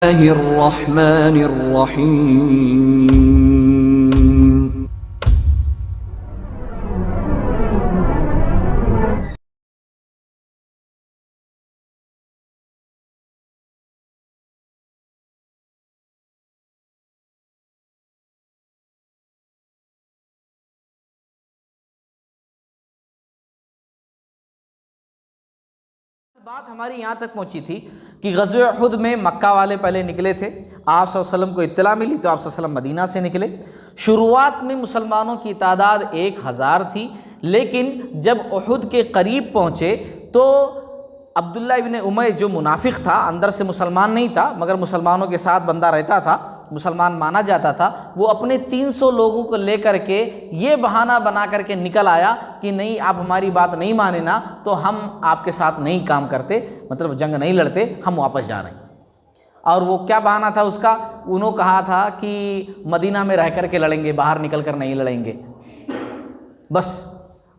الرحمن الرحیم. بات ہماری یہاں تک پہنچی تھی کہ غزوہ احد میں مکہ والے پہلے نکلے تھے، آپ صلی اللہ علیہ وسلم کو اطلاع ملی تو آپ صلی اللہ علیہ وسلم مدینہ سے نکلے. شروعات میں مسلمانوں کی تعداد 1000 تھی، لیکن جب احد کے قریب پہنچے تو عبداللہ ابن امی جو منافق تھا، اندر سے مسلمان نہیں تھا مگر مسلمانوں کے ساتھ بندہ رہتا تھا، مسلمان مانا جاتا تھا، وہ اپنے 300 لوگوں کو لے کر کے یہ بہانہ بنا کر کے نکل آیا کہ نہیں آپ ہماری بات نہیں مانے نا تو ہم آپ کے ساتھ نہیں کام کرتے، مطلب جنگ نہیں لڑتے، ہم واپس جا رہے ہیں. اور وہ کیا بہانہ تھا اس کا؟ انہوں کہا تھا کہ مدینہ میں رہ کر کے لڑیں گے، باہر نکل کر نہیں لڑیں گے بس.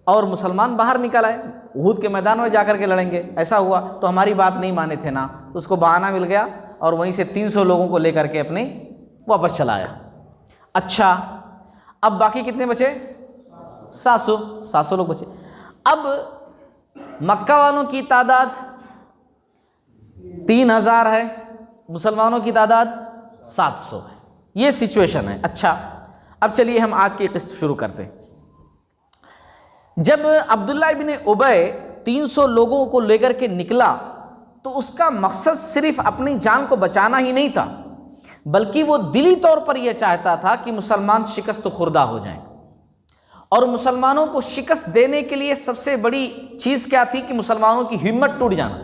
اور مسلمان باہر نکل آئے، احد کے میدان میں جا کر کے لڑیں گے، ایسا ہوا تو ہماری بات نہیں مانے تھے نا، تو اس کو بہانہ مل گیا اور وہیں سے 300 لوگوں کو لے کر کے اپنے واپس چلا آیا. اچھا اب باقی کتنے بچے؟ 700 لوگ بچے. اب مکہ والوں کی تعداد 3000 ہے، مسلمانوں کی تعداد 700 ہے. یہ سچویشن ہے. اچھا اب چلیے ہم آج کی قسط شروع کرتے ہیں. جب عبداللہ ابن ابی 300 لوگوں کو لے کر کے نکلا تو اس کا مقصد صرف اپنی جان کو بچانا ہی نہیں تھا، بلکہ وہ دلی طور پر یہ چاہتا تھا کہ مسلمان شکست خوردہ ہو جائیں. اور مسلمانوں کو شکست دینے کے لیے سب سے بڑی چیز کیا تھی کہ مسلمانوں کی ہمت ٹوٹ جانا.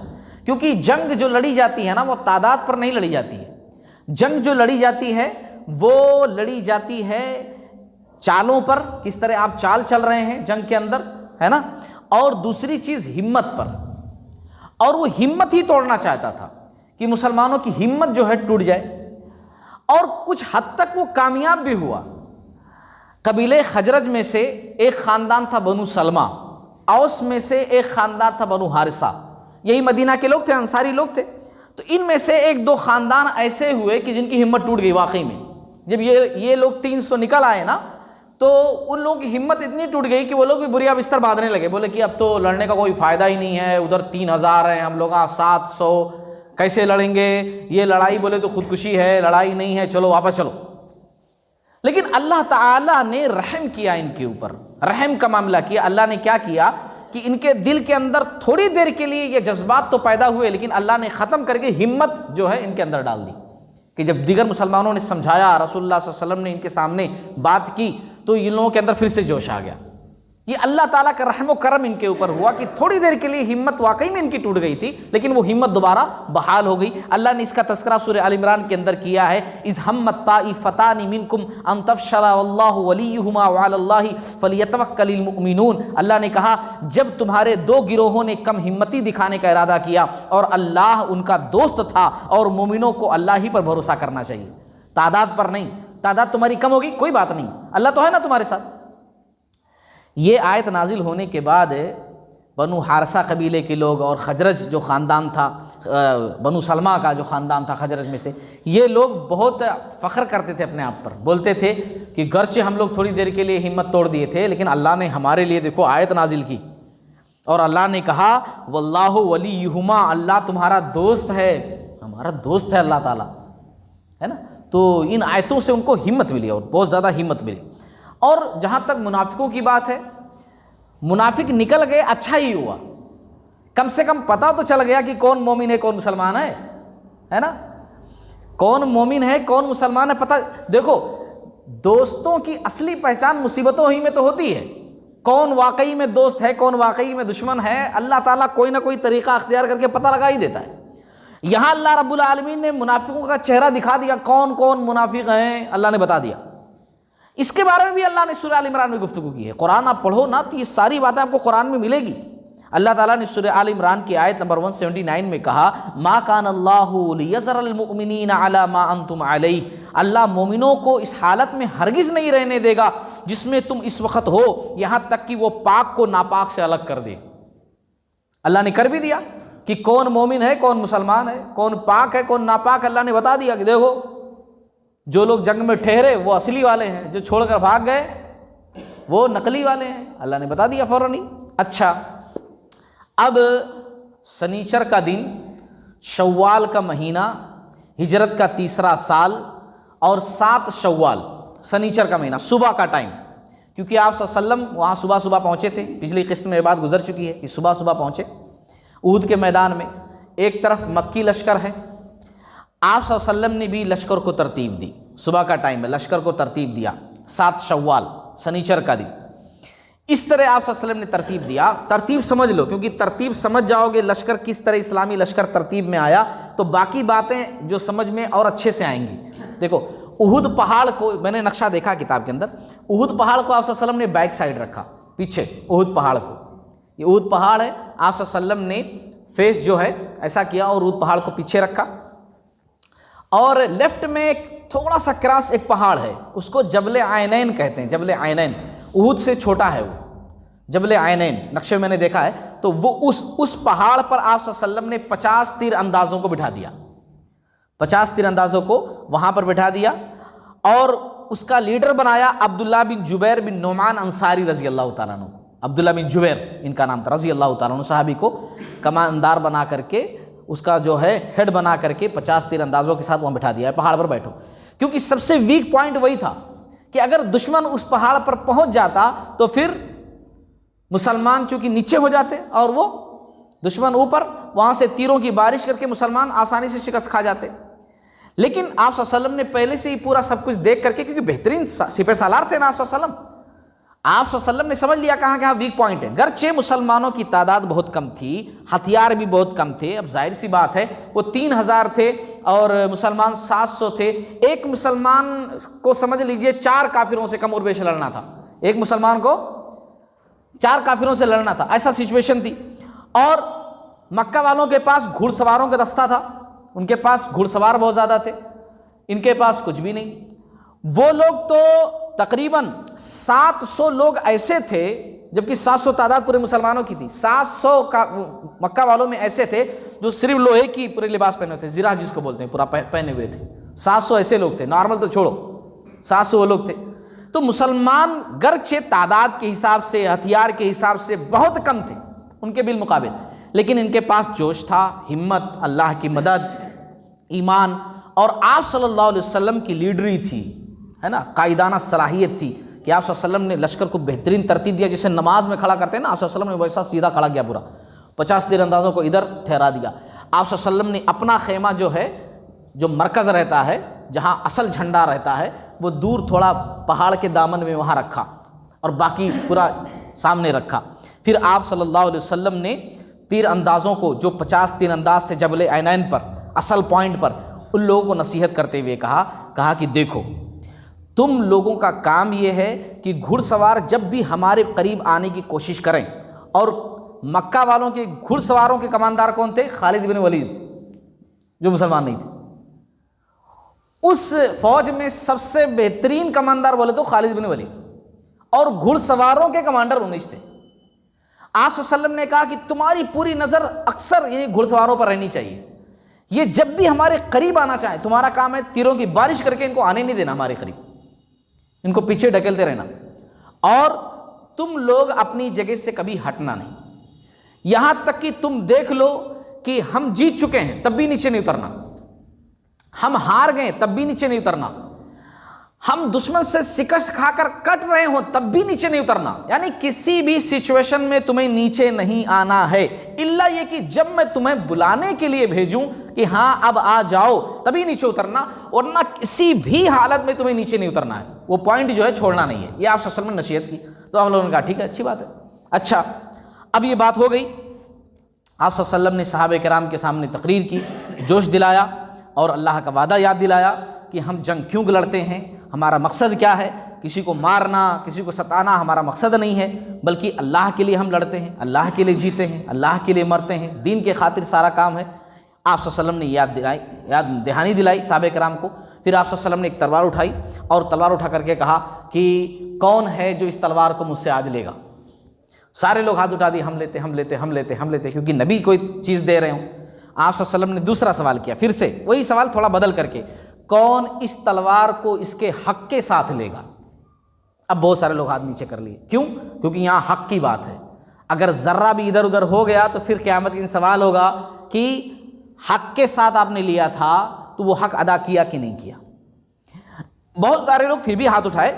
کیونکہ جنگ جو لڑی جاتی ہے نا وہ تعداد پر نہیں لڑی جاتی ہے. جنگ جو لڑی جاتی ہے وہ لڑی جاتی ہے چالوں پر، کس طرح آپ چال چل رہے ہیں جنگ کے اندر، ہے نا، اور دوسری چیز ہمت پر. اور وہ ہمت ہی توڑنا چاہتا تھا کہ مسلمانوں کی ہمت جو ہے ٹوٹ جائے. اور کچھ حد تک وہ کامیاب بھی ہوا. قبیلہ خزرج میں سے ایک خاندان تھا بنو سلمہ، اوس میں سے ایک خاندان تھا بنو حارثہ، یہی مدینہ کے لوگ تھے، انصاری لوگ تھے. تو ان میں سے ایک دو خاندان ایسے ہوئے کہ جن کی ہمت ٹوٹ گئی واقعی میں. جب یہ لوگ 300 نکل آئے نا تو ان لوگوں کی ہمت اتنی ٹوٹ گئی کہ وہ لوگ بھی بوریا بستر باندھنے لگے. بولے کہ اب تو لڑنے کا کوئی فائدہ ہی نہیں ہے، ادھر 3000 ہیں، ہم لوگ 700، کیسے لڑیں گے؟ یہ لڑائی بولے تو خودکشی ہے، لڑائی نہیں ہے، چلو واپس چلو. لیکن اللہ تعالیٰ نے رحم کیا ان کے اوپر، رحم کا معاملہ کیا. اللہ نے کیا کیا کہ ان کے دل کے اندر تھوڑی دیر کے لیے یہ جذبات تو پیدا ہوئے، لیکن اللہ نے ختم کر کے ہمت جو ہے ان کے اندر ڈال دی. کہ جب دیگر مسلمانوں نے سمجھایا، رسول اللہ صلی اللہ علیہ وسلم نے ان کے سامنے بات کی تو ان لوگوں کے اندر پھر سے جوش آ گیا. یہ اللہ تعالیٰ کا رحم و کرم ان کے اوپر ہوا کہ تھوڑی دیر کے لیے ہمت واقعی میں ان کی ٹوٹ گئی تھی، لیکن وہ ہمت دوبارہ بحال ہو گئی. اللہ نے اس کا تذکرہ سورہ آل عمران کے اندر کیا ہے، اذ ہمت طائفتان منکم ان تفشل واللہ ولیہما وعلی اللہ فلیتوکل المؤمنون. اللہ نے کہا جب تمہارے دو گروہوں نے کم ہمتی دکھانے کا ارادہ کیا اور اللہ ان کا دوست تھا، اور مومنوں کو اللہ ہی پر بھروسہ کرنا چاہیے، تعداد پر نہیں. تعداد تمہاری کم ہوگی کوئی بات نہیں، اللہ تو ہے نا تمہارے ساتھ. یہ آیت نازل ہونے کے بعد بنو حارثہ قبیلے کے لوگ اور خزرج جو خاندان تھا، بنو سلمہ کا جو خاندان تھا خزرج میں سے، یہ لوگ بہت فخر کرتے تھے اپنے آپ پر. بولتے تھے کہ گرچہ ہم لوگ تھوڑی دیر کے لیے ہمت توڑ دیے تھے، لیکن اللہ نے ہمارے لیے دیکھو آیت نازل کی اور اللہ نے کہا واللہ ولیہما، اللہ تمہارا دوست ہے، ہمارا دوست ہے اللہ تعالیٰ، ہے نا. تو ان آیتوں سے ان کو ہمت ملی اور بہت زیادہ ہمت ملی. اور جہاں تک منافقوں کی بات ہے، منافق نکل گئے، اچھا ہی ہوا، کم سے کم پتہ تو چل گیا کہ کون مومن ہے کون مسلمان ہے نا، کون مومن ہے کون مسلمان ہے پتہ. دیکھو دوستوں کی اصلی پہچان مصیبتوں ہی میں تو ہوتی ہے. کون واقعی میں دوست ہے کون واقعی میں دشمن ہے، اللہ تعالیٰ کوئی نہ کوئی طریقہ اختیار کر کے پتہ لگا ہی دیتا ہے. یہاں اللہ رب العالمین نے منافقوں کا چہرہ دکھا دیا، کون کون منافق ہیں اللہ نے بتا دیا. اس کے بارے میں بھی اللہ نے سورہ آل عمران میں گفتگو کی ہے. قرآن آپ پڑھو نا تو یہ ساری باتیں آپ کو قرآن میں ملے گی. اللہ تعالیٰ نے سورہ آل عمران کی آیت نمبر 179 میں کہا ما کان اللہ لیذر المؤمنین علی ما انتم علیہ، اللہ مومنوں کو اس حالت میں ہرگز نہیں رہنے دے گا جس میں تم اس وقت ہو، یہاں تک کہ وہ پاک کو ناپاک سے الگ کر دے. اللہ نے کر بھی دیا. کہ کون مومن ہے کون مسلمان ہے، کون پاک ہے کون ناپاک، اللہ نے بتا دیا کہ دیکھو جو لوگ جنگ میں ٹھہرے وہ اصلی والے ہیں، جو چھوڑ کر بھاگ گئے وہ نقلی والے ہیں، اللہ نے بتا دیا فوراً ہی۔ اچھا، اب سنیچر کا دن، شوال کا مہینہ، ہجرت کا تیسرا سال، اور 7 شوال سنیچر کا مہینہ، صبح کا ٹائم، کیونکہ آپ صلی اللہ علیہ وسلم وہاں صبح صبح پہنچے تھے، پچھلی قسط میں یہ بات گزر چکی ہے کہ صبح صبح پہنچے احد کے میدان میں۔ ایک طرف مکی لشکر ہے، آپ صلی اللہ علیہ وسلم نے بھی لشکر کو ترتیب دی، صبح کا ٹائم میں لشکر کو ترتیب دیا، 7 شوال سنیچر کا دن، اس طرح آپ صلی اللہ علیہ وسلم نے ترتیب دیا۔ ترتیب سمجھ لو، کیونکہ ترتیب سمجھ جاؤ گے لشکر کس طرح اسلامی لشکر ترتیب میں آیا، تو باقی باتیں جو سمجھ میں اور اچھے سے آئیں گی۔ دیکھو احد پہاڑ کو میں نے نقشہ دیکھا کتاب کے اندر، احد پہاڑ کو آپ صلی اللہ علیہ وسلم نے بیک سائڈ رکھا، پیچھے احد پہاڑ کو، یہ احد پہاڑ ہے، آپ صلی اللہ علیہ وسلم نے فیس جو ہے ایسا کیا اور احد پہاڑ کو پیچھے رکھا، اور لیفٹ میں ایک تھوڑا سا کراس ایک پہاڑ ہے، اس کو جبل عینین کہتے ہیں، جبل عینین، احد سے چھوٹا ہے وہ جبل عینین، نقشے میں نے دیکھا ہے، تو وہ اس پہاڑ پر آپ صلی اللہ علیہ وسلم نے 50 تیر اندازوں کو بٹھا دیا، 50 تیر اندازوں کو وہاں پر بٹھا دیا، اور اس کا لیڈر بنایا عبداللہ بن جبیر بن نعمان انصاری رضی اللہ تعالیٰ عنہ، عبداللہ بن جبیر ان کا نام تھا رضی اللہ تعالیٰ عنہ، صحابی کو کماندار بنا کر کے، اس کا جو ہے ہیڈ بنا کر کے 50 تیر اندازوں کے ساتھ وہاں بٹھا دیا ہے، پہاڑ پر بیٹھو، کیونکہ سب سے ویک پوائنٹ وہی تھا کہ اگر دشمن اس پہاڑ پر پہنچ جاتا تو پھر مسلمان چونکہ نیچے ہو جاتے اور وہ دشمن اوپر، وہاں سے تیروں کی بارش کر کے مسلمان آسانی سے شکست کھا جاتے۔ لیکن آپ صلی اللہ علیہ وسلم نے پہلے سے ہی پورا سب کچھ دیکھ کر کے، کیونکہ بہترین سپہ سالار تھے نا آپ صلی اللہ علیہ وسلم، آپ صلی اللہ علیہ وسلم نے سمجھ لیا کہاں کہاں ویک پوائنٹ ہے، گرچہ مسلمانوں کی تعداد بہت کم تھی، ہتھیار بھی بہت کم تھے، اب ظاہر سی بات ہے وہ 3000 تھے اور مسلمان 700 تھے، ایک مسلمان کو سمجھ لیجئے 4 کافروں سے کم اور بیش لڑنا تھا، ایک مسلمان کو 4 کافروں سے لڑنا تھا، ایسا سچویشن تھی، اور مکہ والوں کے پاس گھڑ سواروں کا دستہ تھا، ان کے پاس گھڑ سوار بہت زیادہ تھے، ان کے پاس کچھ بھی نہیں، وہ لوگ تو تقریباً 700 لوگ ایسے تھے، جبکہ 700 تعداد پورے مسلمانوں کی تھی، 700 کا مکہ والوں میں ایسے تھے جو صرف لوہے کی پورے لباس پہنے ہوتے ہیں، زرہ جس کو بولتے ہیں، پورا پہنے ہوئے تھے، 700 ایسے لوگ تھے، نارمل تو چھوڑو 700 وہ لوگ تھے۔ تو مسلمان گرچہ تعداد کے حساب سے، ہتھیار کے حساب سے بہت کم تھے ان کے بالمقابل، لیکن ان کے پاس جوش تھا، ہمت، اللہ کی مدد، ایمان، اور آپ صلی اللہ علیہ وسلم کی لیڈری تھی، ہے نا، قائدانہ صلاحیت تھی کہ آپ صلی اللہ علیہ وسلم نے لشکر کو بہترین ترتیب دیا، جسے نماز میں کھڑا کرتے ہیں نا، آپ صلی اللہ علیہ وسلم نے ویسا سیدھا کھڑا کیا، پورا 50 تیر اندازوں کو ادھر ٹھہرا دیا۔ آپ صلی اللہ علیہ وسلم نے اپنا خیمہ جو ہے، جو مرکز رہتا ہے، جہاں اصل جھنڈا رہتا ہے، وہ دور تھوڑا پہاڑ کے دامن میں وہاں رکھا، اور باقی پورا سامنے رکھا۔ پھر آپ صلی اللہ علیہ وسلم نے تیر اندازوں کو، جو 50 تیر انداز سے جبل عینین پر اصل پوائنٹ پر، ان لوگوں کو نصیحت کرتے ہوئے کہا کہ دیکھو تم لوگوں کا کام یہ ہے کہ گھڑ سوار جب بھی ہمارے قریب آنے کی کوشش کریں، اور مکہ والوں کے گھڑ سواروں کے کماندار کون تھے؟ خالد بن ولید، جو مسلمان نہیں تھے، اس فوج میں سب سے بہترین کماندار بولے تو خالد بن ولید، اور گھڑ سواروں کے کمانڈر 19 تھے۔ آپ صلی اللہ علیہ وسلم نے کہا کہ تمہاری پوری نظر اکثر یعنی گھڑ سواروں پر رہنی چاہیے، یہ جب بھی ہمارے قریب آنا چاہیں، تمہارا کام ہے تیروں کی بارش کر کے ان کو آنے نہیں دینا ہمارے قریب، ان کو پیچھے ڈھکیلتے رہنا، اور تم لوگ اپنی جگہ سے کبھی ہٹنا نہیں، یہاں تک کہ تم دیکھ لو کہ ہم جیت چکے ہیں تب بھی نیچے نہیں اترنا، ہم ہار گئے تب بھی نیچے نہیں اترنا، ہم دشمن سے شکست کھا کر کٹ رہے ہوں تب بھی نیچے نہیں اترنا، یعنی کسی بھی سچویشن میں تمہیں نیچے نہیں آنا ہے، الا یہ کہ جب میں تمہیں بلانے کے لیے بھیجوں کہ ہاں اب آ جاؤ تبھی نیچے اترنا، ورنہ کسی بھی حالت میں تمہیں نیچے نہیں اترنا ہے، وہ پوائنٹ جو ہے چھوڑنا نہیں ہے۔ یہ آپ صلی اللہ علیہ وسلم نے نصیحت کی، تو ہم لوگوں نے کہا ٹھیک ہے، اچھی بات ہے۔ اچھا، اب یہ بات ہو گئی، آپ صلی اللہ علیہ وسلم نے صحابہ کرام کے سامنے تقریر کی، جوش دلایا اور اللہ کا وعدہ یاد دلایا کہ ہم جنگ کیوں لڑتے ہیں، ہمارا مقصد کیا ہے، کسی کو مارنا، کسی کو ستانا ہمارا مقصد نہیں ہے، بلکہ اللہ کے لیے ہم لڑتے ہیں، اللہ کے لیے جیتے ہیں، اللہ کے لیے مرتے ہیں، دین کے خاطر سارا کام ہے۔ آپ صلی اللہ علیہ وسلم نے یاد دہانی دلائی صحابہ کرام کو۔ پھر آپ صلی اللہ علیہ وسلم نے ایک تلوار اٹھائی اور تلوار اٹھا کر کے کہا کہ کون ہے جو اس تلوار کو مجھ سے آج لے گا؟ سارے لوگ ہاتھ اٹھا دیے، ہم لیتے ہم لیتے ہم لیتے ہم لیتے، کیونکہ نبی کوئی چیز دے رہے ہوں۔ آپ صلی اللہ علیہ وسلم نے دوسرا سوال کیا، پھر سے وہی سوال تھوڑا بدل کر کے، کون اس تلوار کو اس کے حق کے ساتھ لے گا؟ اب بہت سارے لوگ ہاتھ نیچے کر لیے، کیوں؟ کیونکہ یہاں حق کی بات ہے، اگر ذرہ بھی ادھر ادھر ہو گیا تو پھر قیامت کے دن سوال ہوگا کہ حق کے ساتھ آپ نے لیا تھا تو وہ حق ادا کیا کہ نہیں کیا۔ بہت سارے لوگ پھر بھی ہاتھ اٹھائے۔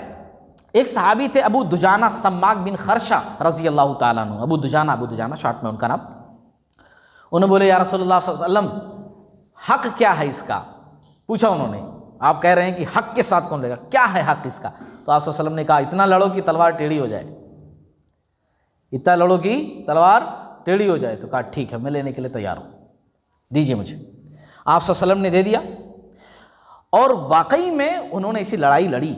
ایک صحابی تھے ابو دجانہ سماک بن خرشہ رضی اللہ تعالیٰ عنہ، ابو دجانہ شارٹ میں ان کا نام۔ انہوں نے بولے یا رسول اللہ صلی اللہ علیہ وسلم حق کیا ہے اس کا؟ پوچھا انہوں نے، آپ کہہ رہے ہیں کہ حق کے ساتھ کون لے گا، کیا ہے حق اس کا؟ تو آپ صلی اللہ علیہ وسلم نے کہا اتنا لڑو کہ تلوار ٹیڑھی ہو جائے، اتنا لڑو کہ تلوار ٹیڑھی ہو جائے۔ تو کہا ٹھیک ہے میں لینے کے لیے تیار ہوں، دیجیے مجھے۔ آپ صلی اللہ علیہ وسلم نے دے دیا، اور واقعی میں انہوں نے ایسی لڑائی لڑی۔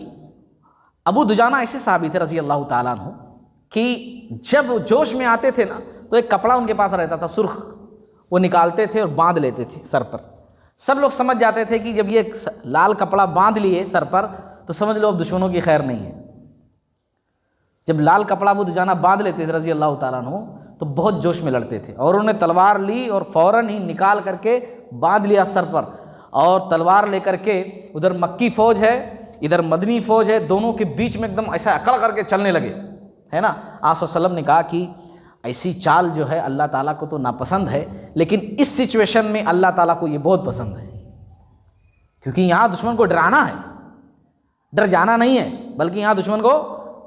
ابو دجانہ ایسے صحابی تھے رضی اللہ تعالیٰ عنہ کہ جب جوش میں آتے تھے نا تو ایک کپڑا ان کے پاس رہتا تھا سرخ، وہ نکالتے تھے اور باندھ لیتے تھے سر پر۔ سب لوگ سمجھ جاتے تھے کہ جب یہ لال کپڑا باندھ لیے سر پر تو سمجھ لو اب دشمنوں کی خیر نہیں ہے۔ جب لال کپڑا ابو دجانہ باندھ لیتے تھے رضی اللہ تعالیٰ عنہ تو بہت جوش میں لڑتے تھے، اور انہوں نے تلوار لی اور فوراً ہی نکال کر کے باندھ لیا سر پر، اور تلوار لے کر کے ادھر مکی فوج ہے ادھر مدنی فوج ہے، دونوں کے بیچ میں ایک دم ایسا اکڑ کر کے چلنے لگے، ہے نا۔ آپ صلی اللہ علیہ وسلم نے کہا کہ ایسی چال جو ہے اللہ تعالیٰ کو تو ناپسند ہے، لیکن اس سچویشن میں اللہ تعالیٰ کو یہ بہت پسند ہے، کیونکہ یہاں دشمن کو ڈرانا ہے، ڈر جانا نہیں ہے، بلکہ یہاں دشمن کو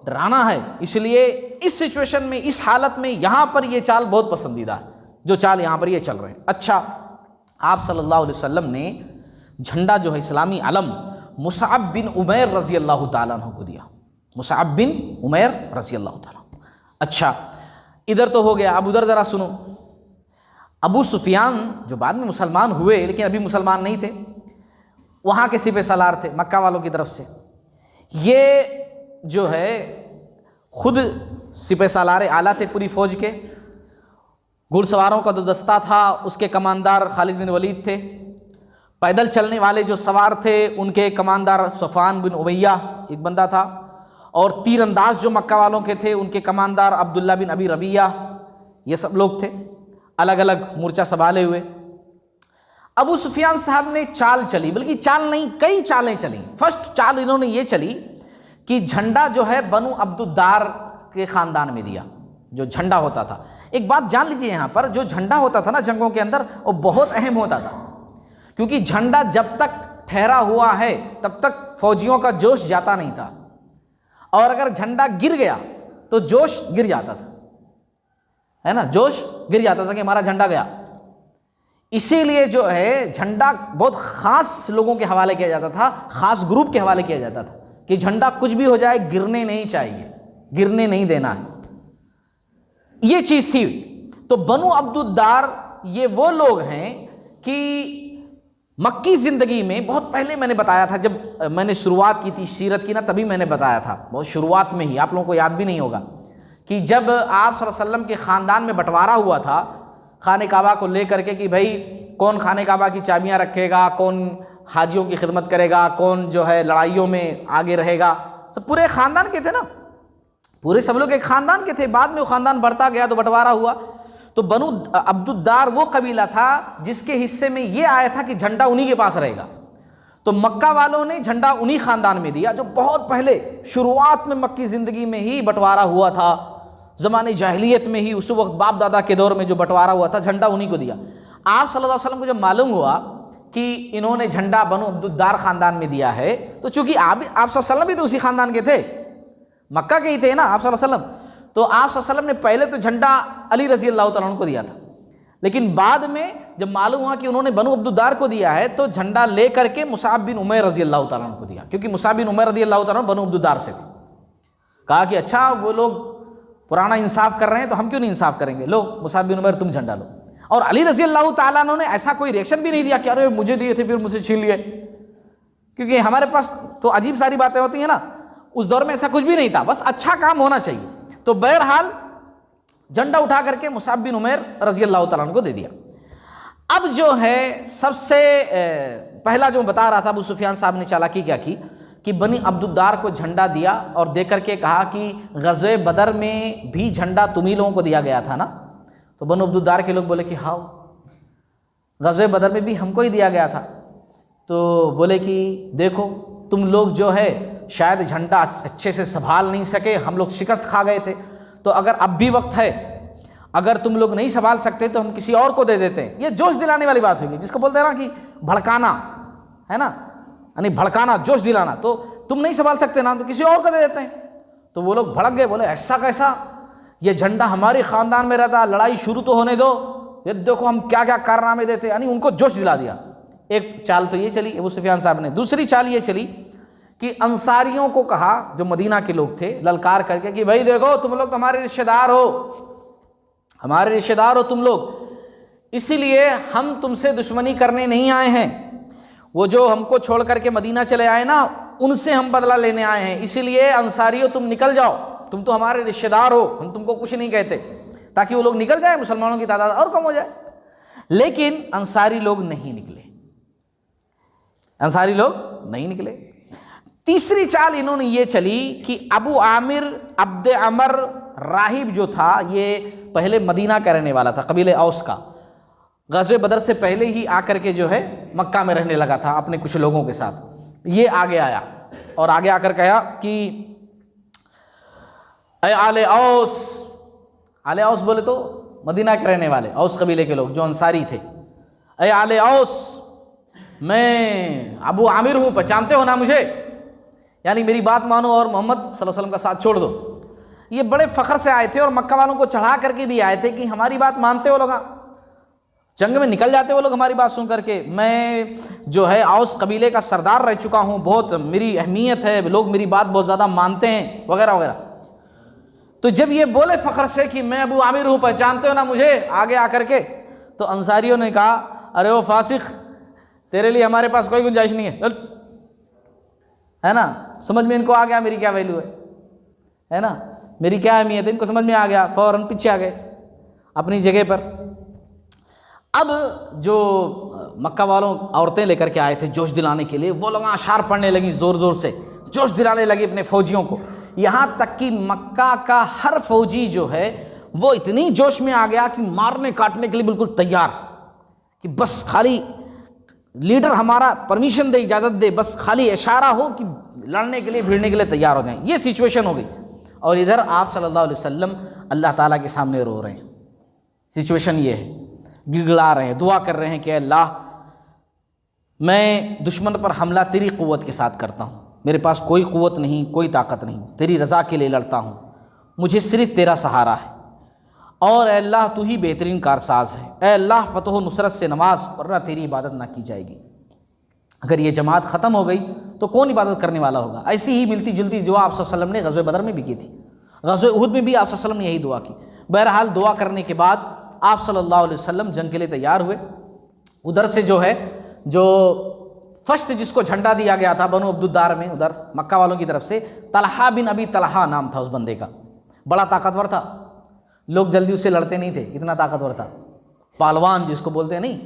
ڈرانا ہے۔ اس لیے اس سچویشن میں، اس حالت میں یہاں پر یہ چال بہت پسندیدہ ہے، جو چال یہاں پر یہ چل رہے ہیں۔ اچھا، آپ صلی اللہ علیہ وسلم نے جھنڈا جو ہے اسلامی علم مصعب بن عمیر رضی اللہ تعالیٰ عنہ کو دیا، مصعب بن عمیر رضی اللہ تعالیٰ عنہ۔ اچھا ادھر تو ہو گیا، اب ادھر ذرا سنو۔ ابو سفیان جو بعد میں مسلمان ہوئے لیکن ابھی مسلمان نہیں تھے، وہاں کے سپہ سالار تھے مکہ والوں کی طرف سے، یہ جو ہے خود سپہ سالار اعلیٰ تھے پوری فوج کے۔ گھڑ سواروں کا جو دستہ تھا اس کے کماندار خالد بن ولید تھے، پیدل چلنے والے جو سوار تھے ان کے کماندار صفوان بن امیہ ایک بندہ تھا، اور تیر انداز جو مکہ والوں کے تھے ان کے کماندار عبداللہ بن ابی ربیہ، یہ سب لوگ تھے الگ الگ مورچہ سنبھالے ہوئے۔ ابو سفیان صاحب نے چال چلی، بلکہ چال نہیں کئی چالیں چلیں۔ فرسٹ چال انہوں نے یہ چلی کہ جھنڈا جو ہے بنو عبد الدار کے خاندان میں دیا، جو جھنڈا ہوتا تھا۔ ایک بات جان لیجئے یہاں پر، جو جھنڈا ہوتا تھا نا جنگوں کے اندر وہ بہت اہم ہوتا تھا، کیونکہ جھنڈا جب تک ٹھہرا ہوا ہے تب تک فوجیوں کا جوش جاتا نہیں تھا، اور اگر جھنڈا گر گیا تو جوش گر جاتا تھا، ہے نا، جوش گر جاتا تھا کہ ہمارا جھنڈا گیا۔ اسی لیے جو ہے جھنڈا بہت خاص لوگوں کے حوالے کیا جاتا تھا، خاص گروپ کے حوالے کیا جاتا تھا کہ جھنڈا کچھ بھی ہو جائے گرنے نہیں چاہیے، گرنے نہیں دینا ہے، یہ چیز تھی۔ تو بنو عبد الدار یہ وہ لوگ ہیں کہ مکی زندگی میں بہت پہلے میں نے بتایا تھا، جب میں نے شروعات کی تھی سیرت کی نا، تبھی میں نے بتایا تھا بہت شروعات میں ہی، آپ لوگوں کو یاد بھی نہیں ہوگا، کہ جب آپ صلی اللہ علیہ وسلم کے خاندان میں بٹوارا ہوا تھا خانہ کعبہ کو لے کر کے کہ بھائی کون خانہ کعبہ کی چابیاں رکھے گا، کون حاجیوں کی خدمت کرے گا، کون جو ہے لڑائیوں میں آگے رہے گا، سب پورے خاندان کے تھے نا، پورے سب لوگ ایک خاندان کے تھے۔ بعد میں وہ خاندان بڑھتا گیا تو بٹوارا ہوا، تو بنو عبد الدار وہ قبیلہ تھا جس کے حصے میں یہ آیا تھا کہ جھنڈا انہی کے پاس رہے گا، تو مکہ والوں نے جھنڈا انہی خاندان میں دیا، جو بہت پہلے شروعات میں مکی زندگی میں ہی بٹوارا ہوا تھا، زمانے جاہلیت میں ہی، اس وقت باپ دادا کے دور میں جو بٹوارا ہوا تھا جھنڈا انہی کو دیا۔ آپ صلی اللہ علیہ وسلم کو جب معلوم ہوا کہ انہوں نے جھنڈا بنو عبد الدار خاندان میں دیا ہے، تو چونکہ آپ صلی اللہ علیہ وسلم بھی تو اسی خاندان کے تھے، مکہ کے ہی تھے نا آپ صلی اللہ علیہ وسلم، تو آپ صلی اللہ علیہ وسلم نے پہلے تو جھنڈا علی رضی اللہ تعالیٰ عنہ کو دیا تھا، لیکن بعد میں جب معلوم ہوا کہ انہوں نے بنو عبد الدار کو دیا ہے تو جھنڈا لے کر کے مصعب بن عمیر رضی اللہ تعالیٰ عنہ کو دیا، کیونکہ مصعب بن عمیر رضی اللہ تعالیٰ عنہ بنو عبد الدار سے تھے۔ کہا کہ اچھا وہ لوگ پرانا انصاف کر رہے ہیں تو ہم کیوں نہیں انصاف کریں گے، لو مصعب بن عمیر تم جھنڈا لو۔ اور علی رضی اللہ تعالیٰ عنہ نے ایسا کوئی ریئیکشن بھی نہیں دیا کہ ارے مجھے دیے تھے پھر مجھ سے چھین لیے، کیونکہ ہمارے پاس تو عجیب ساری باتیں ہوتی ہیں نا، اس دور میں ایسا کچھ بھی نہیں تھا، بس اچھا کام ہونا چاہیے۔ تو بہرحال جھنڈا اٹھا کر کے مصعب بن عمیر رضی اللہ تعالیٰ عنہ کو دے دیا۔ اب جو ہے سب سے پہلا جو بتا رہا تھا ابو سفیان صاحب نے چالاکی کیا کی کہ بنی عبدالدار کو جھنڈا دیا اور دے کر کے کہا کہ غزوہ بدر میں بھی جھنڈا تمہیں لوگوں کو دیا گیا تھا نا؟ تو بنو عبدالدار کے لوگ بولے کہ ہاں غزوہ بدر میں بھی ہم کو ہی دیا گیا تھا. تو بولے کہ دیکھو تم لوگ جو ہے شاید جھنڈا اچھے سے سنبھال نہیں سکے، ہم لوگ شکست کھا گئے تھے، تو اگر اب بھی وقت ہے، اگر تم لوگ نہیں سنبھال سکتے تو ہم کسی اور کو دے دیتے ہیں. یہ جوش دلانے والی بات ہوگی، جس کو بولتے ہیں نا کہ بھڑکانا ہے نا، یعنی بھڑکانا، جوش دلانا. تو تم نہیں سنبھال سکتے نا تو کسی اور کو دے دیتے ہیں. تو وہ لوگ بھڑک گئے، بولے ایسا کیسا، یہ جھنڈا ہمارے خاندان میں رہتا، لڑائی شروع تو ہونے دو، یہ دیکھو ہم کیا کیا کارنامے دیتے. یعنی ان کو جوش دلا دیا. ایک چال تو یہ چلی ابو سفیان صاحب نے. دوسری چال یہ چلی کہ انصاریوں کو کہا، جو مدینہ کے لوگ تھے، للکار کر کے کہ بھائی دیکھو تم لوگ ہمارے رشتہ دار ہو، ہمارے رشتہ دار ہو تم لوگ، اسی لیے ہم تم سے دشمنی کرنے نہیں آئے ہیں. وہ جو ہم کو چھوڑ کر کے مدینہ چلے آئے نا، ان سے ہم بدلہ لینے آئے ہیں، اسی لیے انصاریوں تم نکل جاؤ، تم تو ہمارے رشتہ دار ہو، ہم تم کو کچھ نہیں کہتے، تاکہ وہ لوگ نکل جائیں، مسلمانوں کی تعداد اور کم ہو جائے. لیکن انصاری لوگ نہیں نکلے، انصاری لوگ نہیں نکلے. تیسری چال انہوں نے یہ چلی کہ ابو عامر عبد عمر راہب جو تھا، یہ پہلے مدینہ کا رہنے والا تھا، قبیلہ اوس کا. غزوہ بدر سے پہلے ہی آ کر کے جو ہے مکہ میں رہنے لگا تھا اپنے کچھ لوگوں کے ساتھ. یہ آگے آیا اور آگے آ کر کہا کہ اے آل اوس، آل اوس بولے تو مدینہ کے رہنے والے اوس قبیلے کے لوگ جو انصاری تھے. اے آل اوس، میں ابو عامر ہوں، پہچانتے ہو نا مجھے، یعنی میری بات مانو اور محمد صلی اللہ علیہ وسلم کا ساتھ چھوڑ دو. یہ بڑے فخر سے آئے تھے اور مکہ والوں کو چڑھا کر کے بھی آئے تھے کہ ہماری بات مانتے ہو لوگ، جنگ میں نکل جاتے وہ لوگ ہماری بات سن کر کے، میں جو ہے اوس قبیلے کا سردار رہ چکا ہوں، بہت میری اہمیت ہے، لوگ میری بات بہت زیادہ مانتے ہیں وغیرہ وغیرہ. تو جب یہ بولے فخر سے کہ میں ابو عامر ہوں، پہچانتے ہو نا مجھے، آگے آ کر کے تو انصاریوں نے کہا ارے وہ فاسق، تیرے لیے ہمارے پاس کوئی گنجائش نہیں ہے نا. سمجھ میں ان کو آ گیا میری کیا ویلیو ہے نا، میری کیا اہمیت ہے، ان کو سمجھ میں آ گیا، فوراً پیچھے آ گئے اپنی جگہ پر. اب جو مکہ والوں عورتیں لے کر کے آئے تھے جوش دلانے کے لیے، وہ لوگ اشعار پڑھنے لگیں، زور زور سے جوش دلانے لگی اپنے فوجیوں کو، یہاں تک کہ مکہ کا ہر فوجی جو ہے وہ اتنی جوش میں آ گیا کہ مارنے کاٹنے کے لیے بالکل تیار، کہ بس خالی لیڈر ہمارا پرمیشن دے، اجازت دے، بس خالی اشارہ ہو کہ لڑنے کے لیے بھیڑنے کے لیے تیار ہو جائیں. یہ سچویشن ہو گئی. اور ادھر آپ صلی اللہ علیہ وسلم اللہ تعالیٰ کے سامنے رو رہے ہیں. سچویشن یہ ہے، گڑگڑا رہے ہیں، دعا کر رہے ہیں کہ اے اللہ، میں دشمن پر حملہ تیری قوت کے ساتھ کرتا ہوں، میرے پاس کوئی قوت نہیں، کوئی طاقت نہیں، تیری رضا کے لیے لڑتا ہوں، مجھے صرف تیرا سہارا ہے، اور اے اللہ تو ہی بہترین کارساز ہے. اے اللہ فتح و نصرت سے نواز، ورنہ تیری عبادت نہ کی جائے گی. اگر یہ جماعت ختم ہو گئی تو کون عبادت کرنے والا ہوگا؟ ایسی ہی ملتی جلتی دعا آپ صلی اللہ علیہ وسلم نے غزوہ بدر میں بھی کی تھی، غزوہ احد میں بھی آپ صلی اللہ علیہ وسلم نے یہی دعا کی. بہرحال دعا کرنے کے بعد آپ صلی اللہ علیہ وسلم جنگ کے لیے تیار ہوئے. ادھر سے جو ہے جو فرسٹ جس کو جھنڈا دیا گیا تھا بنو عبدالدار میں، ادھر مکہ والوں کی طرف سے، طلحہ بن ابی طلحہ نام تھا اس بندے کا، بڑا طاقتور تھا، لوگ جلدی اس سے لڑتے نہیں تھے، اتنا طاقتور تھا، پالوان جس کو بولتے ہیں نہیں.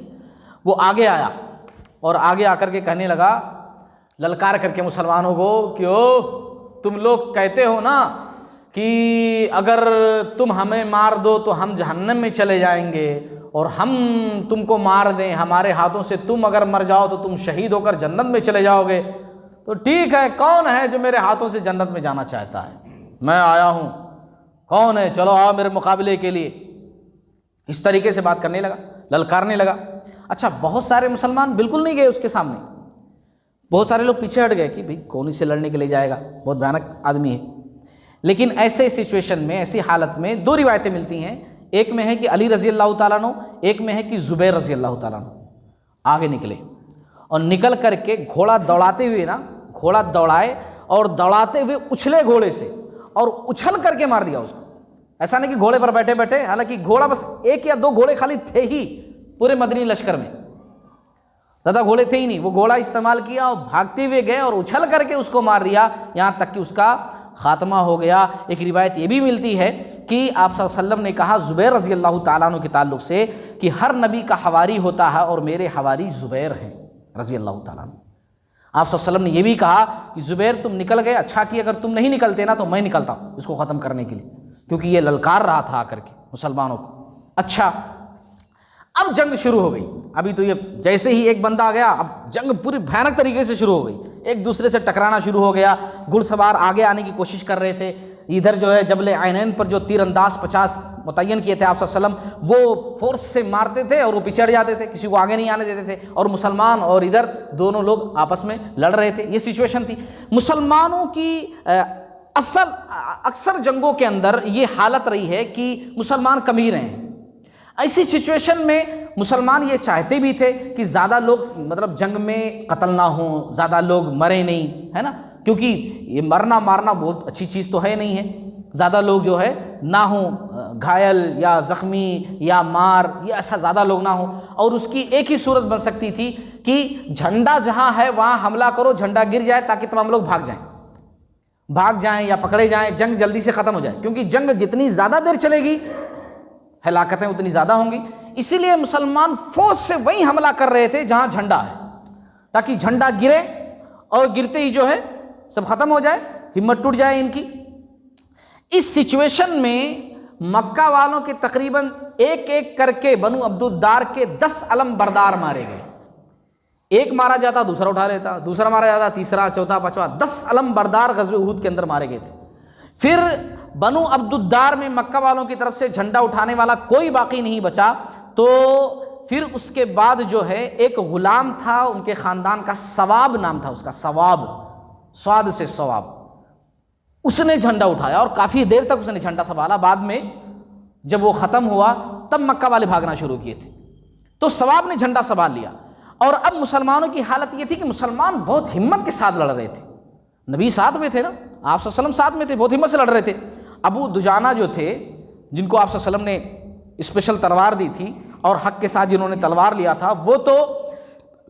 وہ آگے آیا اور آگے آ کر کے کہنے لگا، للکار کر کے مسلمانوں کو کہ او تم لوگ کہتے ہو نا کہ اگر تم ہمیں مار دو تو ہم جہنم میں چلے جائیں گے، اور ہم تم کو مار دیں، ہمارے ہاتھوں سے تم اگر مر جاؤ تو تم شہید ہو کر جنت میں چلے جاؤ گے. تو ٹھیک ہے، کون ہے جو میرے ہاتھوں سے جنت میں جانا چاہتا ہے؟ میں آیا ہوں، کون ہے؟ چلو آؤ میرے مقابلے کے لیے. اس طریقے سے بات کرنے لگا، للکارنے لگا. اچھا، بہت سارے مسلمان بالکل نہیں گئے اس کے سامنے، بہت سارے لوگ پیچھے ہٹ گئے کہ بھئی کون اس سے لڑنے کے لیے جائے گا، بہت بھیانک آدمی ہے. لیکن ایسے سچویشن میں، ایسی حالت میں دو روایتیں ملتی ہیں، ایک میں ہے کہ علی رضی اللہ تعالیٰ عنہ، ایک میں ہے کہ زبیر رضی اللہ تعالیٰ عنہ آگے نکلے اور نکل کر کے گھوڑا دوڑاتے ہوئے نا، گھوڑا دوڑائے اور دوڑاتے ہوئے اچھلے گھوڑے سے اور اچھل کر کے مار دیا اس کو. ایسا نہیں کہ گھوڑے پر بیٹھے بیٹھے، حالانکہ گھوڑا بس ایک یا دو گھوڑے خالی تھے ہی پورے مدنی لشکر میں، زیادہ گھوڑے تھے ہی نہیں. وہ گھوڑا استعمال کیا اور بھاگتے ہوئے گئے اور اچھل کر کے اس کو مار دیا، یہاں تک کہ اس کا خاتمہ ہو گیا. ایک روایت یہ بھی ملتی ہے کہ آپ صلی اللہ علیہ وسلم نے کہا زبیر رضی اللہ تعالیٰ عنہ کے تعلق سے کہ ہر نبی کا حواری ہوتا ہے اور میرے حواری زبیر ہیں رضی اللہ تعالیٰ عنہ. آپ صلی اللہ علیہ وسلم نے یہ بھی کہا کہ زبیر تم نکل گئے، اچھا کہ اگر تم نہیں نکلتے نا تو میں نکلتا اس کو ختم کرنے کے لیے، کیونکہ یہ للکار رہا تھا آ کر کے مسلمانوں کو۔ اچھا، اب جنگ شروع ہو گئی، ابھی تو یہ جیسے ہی ایک بندہ آ گیا اب جنگ پوری بھیانک طریقے سے شروع ہو گئی، ایک دوسرے سے ٹکرانا شروع ہو گیا، گھڑ سوار آگے آنے کی کوشش کر رہے تھے، ادھر جو ہے جبل عینین پر جو تیر انداز 50 متعین کیے تھے آپ صلی اللہ علیہ وسلم، وہ فورس سے مارتے تھے اور وہ پیچھے ہٹ جاتے تھے، کسی کو آگے نہیں آنے دیتے تھے، اور مسلمان اور ادھر دونوں لوگ آپس میں لڑ رہے تھے۔ یہ سچویشن تھی مسلمانوں کی۔ اکثر جنگوں کے اندر یہ حالت رہی ہے کہ مسلمان کم ہی رہے ہیں۔ ایسی سچویشن میں مسلمان یہ چاہتے بھی تھے کہ زیادہ لوگ مطلب جنگ میں قتل نہ ہوں، زیادہ لوگ مرے نہیں، ہے نا، کیونکہ یہ مرنا مارنا بہت اچھی چیز تو ہے نہیں ہے، زیادہ لوگ جو ہے نہ ہوں، گھائل یا زخمی یا مار، یہ ایسا زیادہ لوگ نہ ہوں۔ اور اس کی ایک ہی صورت بن سکتی تھی کہ جھنڈا جہاں ہے وہاں حملہ کرو، جھنڈا گر جائے تاکہ تمام لوگ بھاگ جائیں یا پکڑے جائیں، جنگ جلدی سے ختم ہو جائے، کیونکہ جنگ جتنی زیادہ دیر چلے گی ہلاکتیں اتنی زیادہ ہوں گی۔ اسی لیے مسلمان فوج سے وہیں حملہ کر رہے تھے جہاں جھنڈا ہے، تاکہ جھنڈا گرے اور گرتے ہی جو ہے سب ختم ہو جائے، ہمت ٹوٹ جائے ان کی۔ اس سچویشن میں مکہ والوں کے تقریباً ایک ایک کر کے بنو عبدالدار کے 10 علم بردار مارے گئے، ایک مارا جاتا دوسرا اٹھا لیتا، دوسرا مارا جاتا تیسرا چوتھا پانچواں، 10 علم بردار غزوہ احد کے اندر مارے گئے تھے۔ پھر بنو عبدالدار میں مکہ والوں کی طرف سے جھنڈا اٹھانے والا کوئی باقی نہیں بچا، تو پھر اس کے بعد جو ہے ایک غلام تھا ان کے خاندان کا، ثواب نام تھا اس کا، ثواب، سواد سے ثواب، اس نے جھنڈا اٹھایا اور کافی دیر تک اس نے جھنڈا سنبھالا۔ بعد میں جب وہ ختم ہوا تب مکہ والے بھاگنا شروع کیے تھے، تو ثواب نے جھنڈا سنبھال لیا۔ اور اب مسلمانوں کی حالت یہ تھی کہ مسلمان بہت ہمت کے ساتھ لڑ رہے تھے، نبی ساتھ میں تھے نا، آپ صلی اللہ علیہ وسلم ساتھ میں تھے، بہت ہمت سے لڑ رہے تھے۔ ابو دجانہ جو تھے، جن کو آپ صلی اللہ علیہ وسلم نے اسپیشل تلوار دی تھی اور حق کے ساتھ جنہوں نے تلوار لیا تھا، وہ تو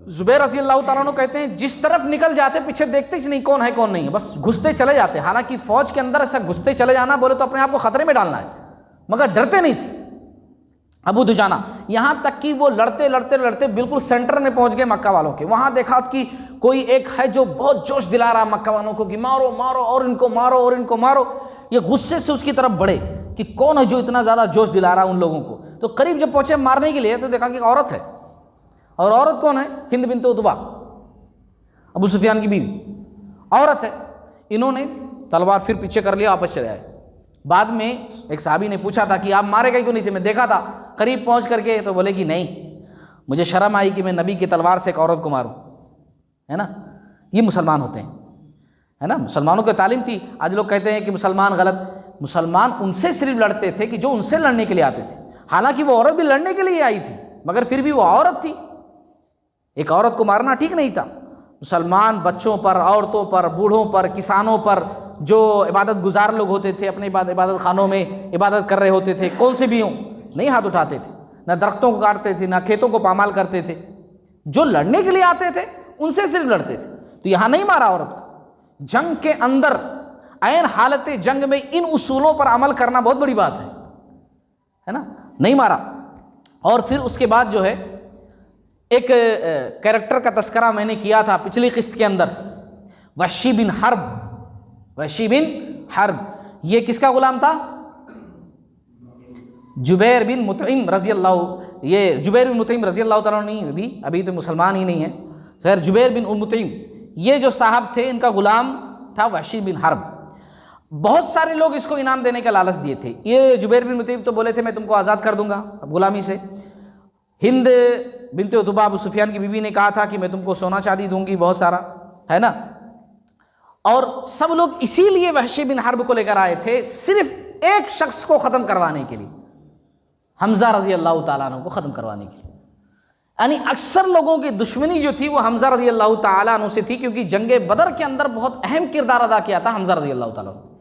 زبیر رضی اللہ تعالیٰ عنہ کہتے ہیں جس طرف نکل جاتے پیچھے دیکھتے ہی نہیں کون ہے کون نہیں ہے، بس گھستے چلے جاتے۔ حالانکہ فوج کے اندر ایسا گھستے چلے جانا بولے تو اپنے آپ کو خطرے میں ڈالنا ہے، مگر ڈرتے نہیں تھے ابو دجانہ، یہاں تک کہ وہ لڑتے لڑتے لڑتے بالکل سینٹر میں پہنچ گئے مکہ والوں کے۔ وہاں دیکھا کہ کوئی ایک ہے جو بہت جوش دلا رہا مکہ والوں کو کہ مارو مارو اور ان کو مارو اور ان کو مارو، یہ غصے سے اس کی طرف بڑھے کہ کون ہے جو اتنا زیادہ جوش دلا رہا ان لوگوں کو۔ تو قریب جب پہنچے مارنے کے لیے تو دیکھا کہ ایک عورت ہے، اور عورت کون ہے؟ ہند بنت عتبہ، ابو سفیان کی بیوی عورت ہے۔ انہوں نے تلوار پھر پیچھے کر لیا، واپس چلے آئے۔ بعد میں ایک صحابی نے پوچھا تھا کہ آپ مارے گئے کیوں نہیں تھے؟ میں دیکھا تھا قریب پہنچ کر کے، تو بولے کہ نہیں، مجھے شرم آئی کہ میں نبی کی تلوار سے ایک عورت کو ماروں، ہے نا۔ یہ مسلمان ہوتے ہیں، ہے نا، مسلمانوں کی تعلیم تھی۔ آج لوگ کہتے ہیں کہ مسلمان غلط، مسلمان ان سے صرف لڑتے تھے کہ جو ان سے لڑنے کے لیے آتے تھے، حالانکہ وہ عورت بھی لڑنے کے لیے آئی تھی مگر پھر بھی وہ عورت تھی، ایک عورت کو مارنا ٹھیک نہیں تھا۔ مسلمان بچوں پر، عورتوں پر، بوڑھوں پر، کسانوں پر، جو عبادت گزار لوگ ہوتے تھے اپنے عبادت خانوں میں عبادت کر رہے ہوتے تھے، کون سے بھی ہوں، نہیں ہاتھ اٹھاتے تھے، نہ درختوں کو کاٹتے تھے، نہ کھیتوں کو پامال کرتے تھے۔ جو لڑنے کے لیے آتے تھے ان سے صرف لڑتے تھے۔ تو یہاں نہیں مارا عورت کو، جنگ کے اندر عین حالت جنگ میں ان اصولوں پر عمل کرنا بہت بڑی بات ہے نا، نہیں مارا۔ اور پھر اس کے بعد جو ہے ایک کیریکٹر کا تذکرہ میں نے کیا تھا پچھلی قسط کے اندر، وحشی بن حرب۔ وحشی بن حرب یہ کس کا غلام تھا؟ جبیر بن مطعم رضی اللہ، یہ جبیر بن مطعم رضی اللہ تعالیٰ نہیں، ابھی تو مسلمان ہی نہیں ہے، خیر جبیر بن مطعم یہ جو صاحب تھے ان کا غلام تھا وحشی بن حرب۔ بہت سارے لوگ اس کو انعام دینے کا لالچ دیے تھے۔ یہ جبیر بن مطعم تو بولے تھے میں تم کو آزاد کر دوں گا اب غلامی سے۔ ہند بنت عتبہ ابو سفیان کی بیوی نے کہا تھا کہ میں تم کو سونا چاندی دوں گی بہت سارا، ہے نا۔ اور سب لوگ اسی لیے وحشی بن حرب کو لے کر آئے تھے، صرف ایک شخص کو ختم کروانے کے لیے، حمزہ رضی اللہ تعالیٰ عنہ کو ختم کروانے کے لیے۔ یعنی اکثر لوگوں کی دشمنی جو تھی وہ حمزہ رضی اللہ تعالیٰ عنہ سے تھی، کیونکہ جنگ بدر کے اندر بہت اہم کردار ادا کیا تھا حمزہ رضی اللہ تعالیٰ عنہ۔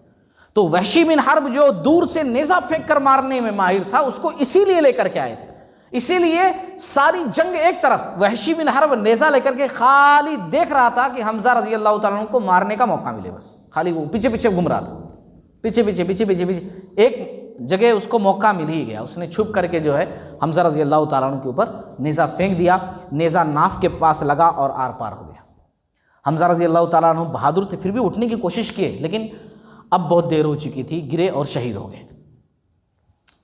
تو وحشی بن حرب جو دور سے نیزہ پھینک کر مارنے میں ماہر تھا، اس کو اسی لیے لے کر کے آئے تھے۔ اسی لیے ساری جنگ ایک طرف، وحشی بن حرب نیزہ لے کر کے خالی دیکھ رہا تھا کہ حمزہ رضی اللہ تعالیٰ عنہ کو مارنے کا موقع ملے، بس خالی وہ پیچھے پیچھے گھوم رہا تھا، پیچھے پیچھے پیچھے پیچھے پیچھے۔ ایک جگہ اس کو موقع مل ہی گیا، اس نے چھپ کر کے جو ہے حمزہ رضی اللہ تعالیٰ عنہ کے اوپر نیزہ پھینک دیا، نیزہ ناف کے پاس لگا اور آر پار ہو گیا۔ حمزہ رضی اللہ تعالیٰ عنہ بہادر تھے، پھر بھی اٹھنے کی کوشش کیے، لیکن اب بہت دیر ہو چکی تھی، گرے اور شہید ہو گئے۔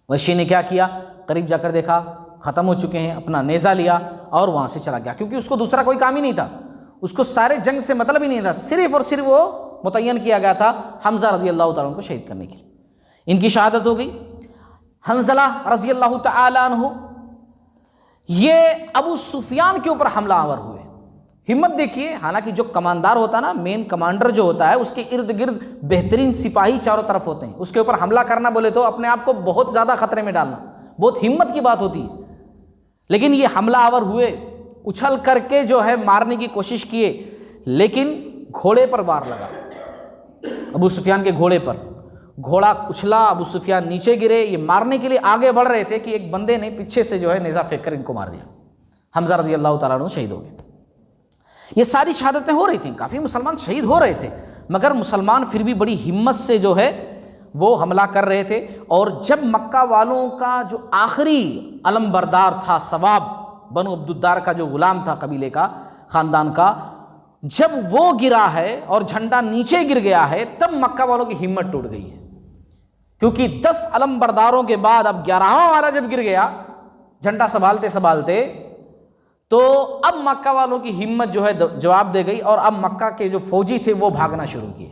وحشی نے کیا کیا، قریب جا کر دیکھا ختم ہو چکے ہیں، اپنا نیزہ لیا اور وہاں سے چلا گیا، کیونکہ اس کو دوسرا کوئی کام ہی نہیں تھا، اس کو سارے جنگ سے مطلب ہی نہیں تھا، صرف اور صرف وہ متعین کیا گیا تھا حمزہ رضی اللہ تعالیٰ عنہ کو شہید کرنے کے لیے۔ ان کی شہادت ہو گئی۔ حنظلہ رضی اللہ تعالیٰ عنہ یہ ابو سفیان کے اوپر حملہ آور ہوئے۔ ہمت دیکھیے، حالانکہ جو کماندار ہوتا ہے نا، مین کمانڈر جو ہوتا ہے، اس کے ارد گرد بہترین سپاہی چاروں طرف ہوتے ہیں، اس کے اوپر حملہ کرنا بولے تو اپنے آپ کو بہت زیادہ خطرے میں ڈالنا بہت ہمت کی بات ہوتی ہے، لیکن یہ حملہ آور ہوئے، اچھل کر کے جو ہے مارنے کی کوشش کیے، لیکن گھوڑے پر وار لگا، ابو سفیان کے گھوڑے پر، گھوڑا اچھلا، ابو سفیان نیچے گرے، یہ مارنے کے لیے آگے بڑھ رہے تھے کہ ایک بندے نے پیچھے سے جو ہے نیزہ پھینک کر ان کو مار دیا، حمزہ رضی اللہ تعالیٰ عنہ شہید ہو گئے۔ یہ ساری شہادتیں ہو رہی تھیں، کافی مسلمان شہید ہو رہے تھے، مگر مسلمان پھر بھی بڑی ہمت سے جو ہے وہ حملہ کر رہے تھے۔ اور جب مکہ والوں کا جو آخری علم بردار تھا، ثواب بنو عبدالدار کا جو غلام تھا قبیلے کا، خاندان کا، جب وہ گرا ہے اور جھنڈا نیچے گر گیا ہے، تب مکہ والوں کی ہمت ٹوٹ گئی ہے، کیونکہ 10 علم برداروں کے بعد اب 11واں والا جب گر گیا جھنڈا سنبھالتے سنبھالتے، تو اب مکہ والوں کی ہمت جو ہے جواب دے گئی، اور اب مکہ کے جو فوجی تھے وہ بھاگنا شروع کیے،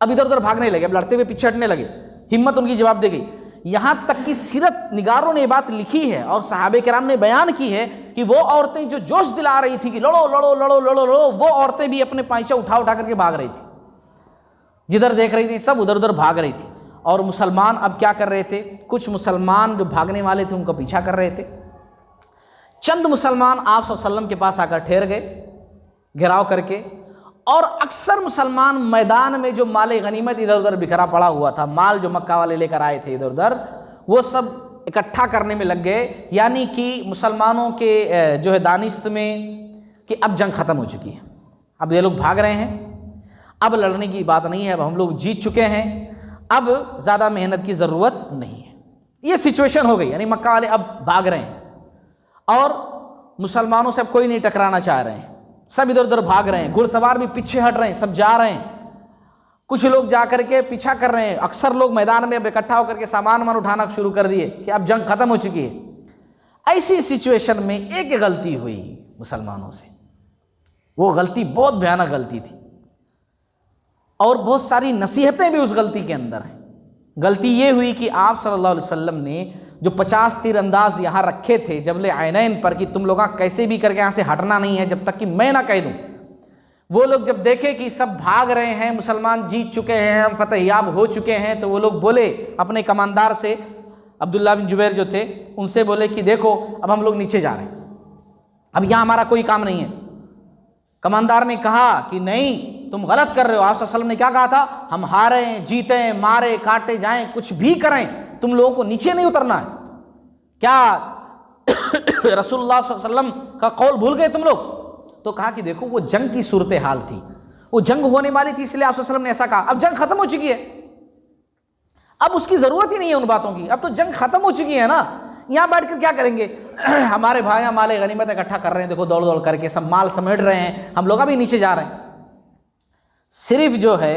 اب ادھر ادھر بھاگنے لگے، اب لڑتے ہوئے پیچھے ہٹنے لگے، ہمت ان کی جواب دے گئی۔ یہاں تک کہ سیرت نگاروں نے یہ بات لکھی ہے اور صحابہ کرام نے بیان کی ہے کہ وہ عورتیں جو جوش دلا رہی تھی کہ لڑو لڑو لڑو لڑو لڑو، وہ عورتیں بھی اپنے پائچہ اٹھا اٹھا کر کے بھاگ رہی تھی، جدھر دیکھ رہی تھی سب ادھر ادھر بھاگ رہی تھی۔ اور مسلمان اب کیا کر رہے تھے، کچھ مسلمان جو بھاگنے والے تھے ان کا پیچھا کر رہے تھے، چند مسلمان آپ صلی اللہ علیہ وسلم کے پاس آ کر ٹھہر گئے گھیراؤ کر کے، اور اکثر مسلمان میدان میں جو مال غنیمت ادھر ادھر بکھرا پڑا ہوا تھا، مال جو مکہ والے لے کر آئے تھے ادھر ادھر، وہ سب اکٹھا کرنے میں لگ گئے، یعنی کہ مسلمانوں کے جو ہے دانست میں کہ اب جنگ ختم ہو چکی ہے، اب یہ لوگ بھاگ رہے ہیں، اب لڑنے کی بات نہیں ہے، اب ہم لوگ جیت چکے ہیں، اب زیادہ محنت کی ضرورت نہیں ہے، یہ سچویشن ہو گئی، یعنی مکہ والے اب بھاگ رہے ہیں اور مسلمانوں سے اب کوئی نہیں ٹکرانا چاہ رہے ہیں، سب ادھر ادھر بھاگ رہے ہیں، گھڑ سوار بھی پیچھے ہٹ رہے ہیں، سب جا رہے ہیں، کچھ لوگ جا کر کے پیچھا کر رہے ہیں، اکثر لوگ میدان میں اب اکٹھا ہو کر کے سامان اٹھانا شروع کر دیے کہ اب جنگ ختم ہو چکی ہے۔ ایسی سچویشن میں ایک غلطی ہوئی مسلمانوں سے، وہ غلطی بہت بھیانک غلطی تھی، اور بہت ساری نصیحتیں بھی اس غلطی کے اندر ہیں۔ غلطی یہ ہوئی کہ آپ صلی اللہ علیہ وسلم نے جو 50 تیر انداز یہاں رکھے تھے جبل عینین پر کہ تم لوگ کیسے بھی کر کے یہاں سے ہٹنا نہیں ہے جب تک کہ میں نہ کہہ دوں، وہ لوگ جب دیکھے کہ سب بھاگ رہے ہیں، مسلمان جیت چکے ہیں، ہم فتح یاب ہو چکے ہیں، تو وہ لوگ بولے اپنے کماندار سے، عبداللہ بن جبیر جو تھے ان سے بولے کہ دیکھو اب ہم لوگ نیچے جا رہے ہیں، اب یہاں ہمارا کوئی کام نہیں ہے۔ کماندار نے کہا کہ نہیں، تم غلط کر رہے ہو، آپ صلی اللہ علیہ وسلم نے کیا کہا تھا، ہم ہاریں جیتیں مارے کاٹے جائیں کچھ بھی کریں، تم لوگوں کو نیچے نہیں اترنا ہے۔ کیا رسول اللہ صلی اللہ علیہ وسلم کا قول بھول گئے تم لوگ؟ تو کہا کہ دیکھو وہ جنگ کی صورتحال تھی، وہ جنگ ہونے والی تھی، اس لیے آپ صلی اللہ علیہ وسلم نے ایسا کہا، اب جنگ ختم ہو چکی ہے، اب اس کی ضرورت ہی نہیں ہے ان باتوں کی، اب تو جنگ ختم ہو چکی ہے نا، یہاں بیٹھ کر کیا کریں گے، ہمارے بھائی مال غنیمت اکٹھا کر رہے ہیں، دیکھو دوڑ دوڑ کر کے سب مال سمیٹ رہے ہیں، ہم لوگ ابھی نیچے جا رہے ہیں۔ صرف جو ہے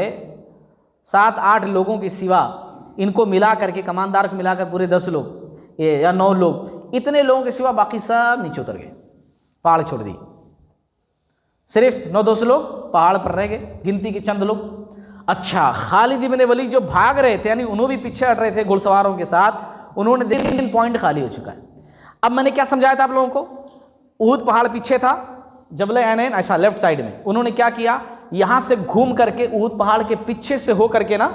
7-8 لوگوں کے سوا، ان کو ملا کر کے کماندار کو ملا کر پورے 10 لوگ یا 9 لوگ، اتنے لوگوں کے سوا باقی سب نیچے اتر گئے، پہاڑ چھوڑ دی، صرف 9-10 لوگ پہاڑ پر رہ گئے، گنتی کے چند لوگ۔ اچھا، خالد بن ولید جو بھاگ رہے تھے، یعنی انہوں بھی پیچھے ہٹ رہے تھے گھڑ سواروں کے ساتھ، انہوں نے دیکھا پوائنٹ خالی ہو چکا ہے۔ اب میں نے کیا سمجھایا تھا آپ لوگوں کو، احد پہاڑ پیچھے تھا، جبل عینین ایسا لیفٹ سائیڈ میں، انہوں نے کیا کیا، یہاں سے گھوم کر کے احد پہاڑ کے پیچھے سے ہو کر کے نا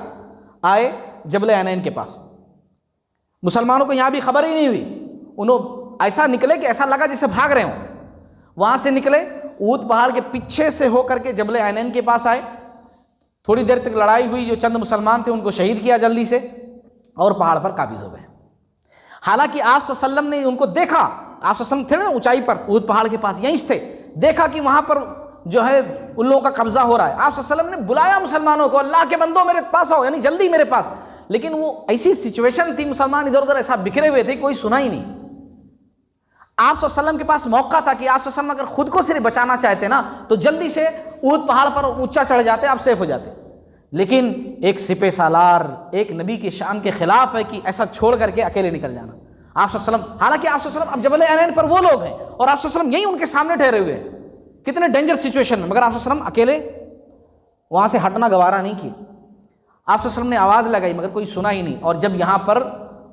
آئے جبل عینین کے پاس۔ مسلمانوں کو یہاں بھی خبر ہی نہیں ہوئی، انہوں ایسا نکلے کہ ایسا لگا جیسے بھاگ رہے ہوں، وہاں سے نکلے احد پہاڑ کے پیچھے سے ہو کر کے جبل عینین کے پاس آئے، تھوڑی دیر تک لڑائی ہوئی، جو چند مسلمان تھے ان کو شہید کیا جلدی سے، اور پہاڑ پر قابض ہو گئے۔ حالانکہ آپ صلی اللہ علیہ وسلم نے ان کو دیکھا، آپ صلی اللہ علیہ وسلم تھے نا اونچائی پر احد پہاڑ کے پاس، یہیں تھے، دیکھا کہ وہاں پر جو ہے ان لوگوں کا قبضہ ہو رہا ہے، آپ صلی اللہ علیہ وسلم نے بلایا مسلمانوں کو، اللہ کے بندوں میرے پاس آؤ، یعنی جلدی میرے پاس، لیکن وہ ایسی سچویشن تھی، مسلمان ادھر ادھر ایسا بکھرے ہوئے تھے، کوئی سنا ہی نہیں۔ آپ صلی اللہ علیہ وسلم کے پاس موقع تھا کہ آپ صلی اللہ علیہ وسلم اگر خود کو صرف بچانا چاہتے نا تو جلدی سے اونٹ پہاڑ پر اونچا چڑھ جاتے آپ سیف ہو جاتے، لیکن ایک سپہ سالار ایک نبی کی شان کے خلاف ہے کہ ایسا چھوڑ کر کے اکیلے نکل جانا۔ آپ صلی اللہ علیہ وسلم، حالانکہ آپ صلی اللہ علیہ وسلم اب جبل عینین پر وہ لوگ ہیں اور آپ صلی اللہ علیہ وسلم یہی ان کے سامنے ٹھہرے ہوئے ہیں کتنے ڈینجر سچویشن میں، مگر آپ صلی اللہ علیہ وسلم اکیلے وہاں سے ہٹنا گوارا نہیں کیا۔ آپ صلی اللہ علیہ وسلم نے آواز لگائی مگر کوئی سنا ہی نہیں، اور جب یہاں پر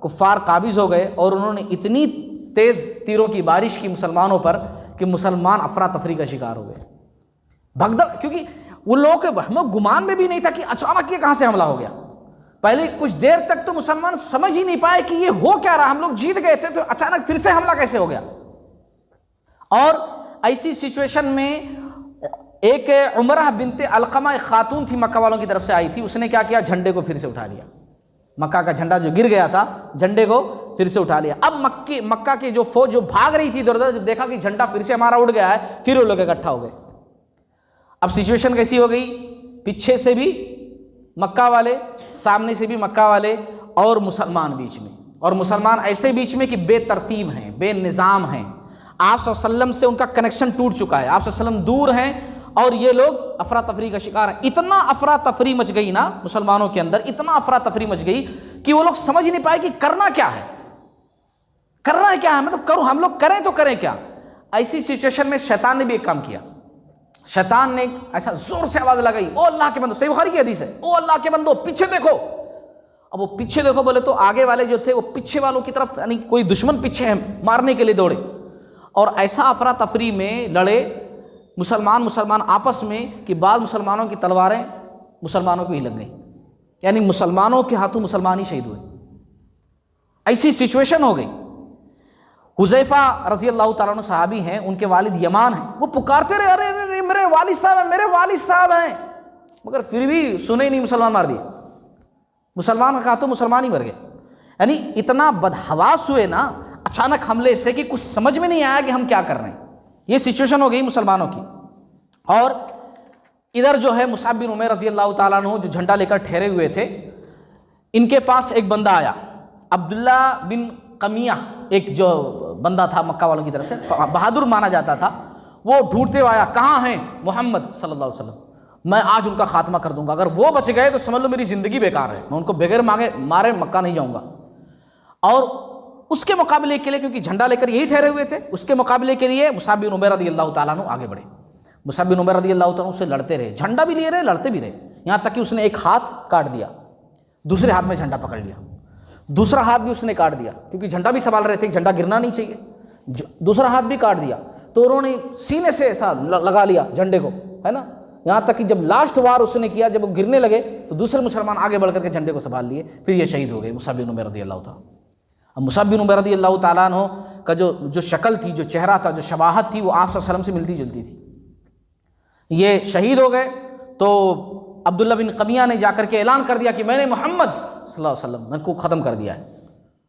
کفار قابض ہو گئے اور انہوں نے اتنی تیز تیروں کی بارش کی مسلمانوں پر کہ مسلمان افراتفری کا شکار ہو گئے، بھگدڑ، کیونکہ وہ لوگ ہمیں گمان میں بھی نہیں تھا کہ اچانک یہ کہاں سے حملہ ہو گیا۔ پہلے کچھ دیر تک تو مسلمان سمجھ ہی نہیں پائے کہ یہ ہو کیا رہا، ہم لوگ جیت گئے تھے تو اچانک پھر سے حملہ کیسے ہو گیا۔ اور ایسی سچویشن میں ایک عمرہ بنت علقمہ ایک خاتون تھی، مکہ والوں کی طرف سے آئی تھی، اس نے کیا کیا، جھنڈے کو پھر سے اٹھا لیا، مکہ کا جھنڈا جو گر گیا تھا جھنڈے کو پھر سے اٹھا لیا۔ اب مکہ کی جو فوج جو بھاگ رہی تھی ادھر ادھر، جب دیکھا کہ جھنڈا پھر سے ہمارا اڑ گیا ہے، پھر وہ لوگ اکٹھا ہو گئے۔ اب سچویشن کیسی ہو گئی، پیچھے سے بھی مکہ والے، سامنے سے بھی مکہ والے، اور مسلمان بیچ میں، اور مسلمان ایسے بیچ میں کہ بے ترتیب ہیں، بے نظام ہیں، آپ صلی اللہ علیہ وسلم سے ان کا کنیکشن ٹوٹ چکا ہے، آپ صلی اللہ علیہ وسلم دور ہیں اور یہ لوگ افراتفری کا شکار ہیں۔ اتنا افراتفری مچ گئی نا مسلمانوں کے اندر، اتنا افراتفری مچ گئی کہ وہ لوگ سمجھ نہیں پائے کہ کرنا کیا ہے، کرنا کیا ہے، مطلب کرو، ہم لوگ کریں تو کریں کیا۔ ایسی سچویشن میں شیطان نے بھی ایک کام کیا، شیطان نے ایسا زور سے آواز لگائی، او اللہ کے بندو، صحیح بخاری کی حدیث ہے، او اللہ کے بندو پیچھے دیکھو۔ اب وہ پیچھے دیکھو بولے تو آگے والے جو تھے وہ پیچھے والوں کی طرف، یعنی کوئی دشمن پیچھے ہے مارنے کے لیے دوڑے، اور ایسا افراتفری میں لڑے مسلمان آپس میں کہ بعض مسلمانوں کی تلواریں مسلمانوں کو ہی لگ گئیں، یعنی مسلمانوں کے ہاتھوں مسلمان ہی شہید ہوئے، ایسی سچویشن ہو گئی۔ حذیفہ رضی اللہ تعالیٰ عنہ صحابی ہیں، ان کے والد یمان ہیں، وہ پکارتے رہے، ارے میرے والد صاحب ہیں، میرے والد صاحب ہیں، مگر پھر بھی سنے ہی نہیں، مسلمان مار دیے، مسلمان کا ہاتھوں مسلمان ہی مر گئے۔ یعنی اتنا بدحواس ہوئے نا اچانک حملے سے کہ کچھ سمجھ میں نہیں آیا کہ ہم کیا کر رہے ہیں، یہ سچویشن ہو گئی مسلمانوں کی۔ اور ادھر جو ہے مصعب بن عمیر رضی اللہ تعالیٰ عنہ جو جھنڈا لے کر ٹھہرے ہوئے تھے، ان کے پاس ایک بندہ آیا، عبداللہ بن قمیہ، ایک جو بندہ تھا مکہ والوں کی طرف سے، بہادر مانا جاتا تھا، وہ ڈھونڈتے ہوئے آیا، کہاں ہیں محمد صلی اللہ علیہ وسلم، میں آج ان کا خاتمہ کر دوں گا، اگر وہ بچ گئے تو سمجھ لو میری زندگی بیکار ہے، میں ان کو بغیر مارے مکہ نہیں جاؤں گا۔ اور اس کے مقابلے کے لیے، کیونکہ جھنڈا لے کر یہی ٹھہرے ہوئے تھے، اس کے مقابلے کے لیے مصعب بن عمیر رضی اللہ تعالیٰ عنہ آگے بڑھے، مصعب بن عمیر رضی اللہ تعالیٰ عنہ سے لڑتے رہے، جھنڈا بھی لیے رہے، لڑتے بھی رہے، یہاں تک کہ اس نے ایک ہاتھ کاٹ دیا، دوسرے ہاتھ میں جھنڈا پکڑ لیا، دوسرا ہاتھ بھی اس نے کاٹ دیا، کیونکہ جھنڈا بھی سنبھال رہے تھے، جھنڈا گرنا نہیں چاہیے، دوسرا ہاتھ بھی کاٹ دیا، تو انہوں نے سینے سے ایسا لگا لیا جھنڈے کو، ہے نا، یہاں تک کہ جب لاسٹ وار اس نے کیا، جب وہ گرنے لگے تو دوسرے مسلمان آگے بڑھ کر کے جھنڈے کو سنبھال لیے، پھر یہ شہید ہو گئے مصعب بن عمیر رضی اللہ تعالیٰ۔ اب مصعب بن عمیر رضی اللہ تعالیٰ عنہ کا جو شکل تھی، جو چہرہ تھا، جو شباہت تھی، وہ آپ صلی اللہ علیہ وسلم سے ملتی جلتی تھی۔ یہ شہید ہو گئے تو عبداللہ بن قمیہ نے جا کر کے اعلان کر دیا کہ میں نے محمد صلی اللہ علیہ وسلم کو ختم کر دیا ہے،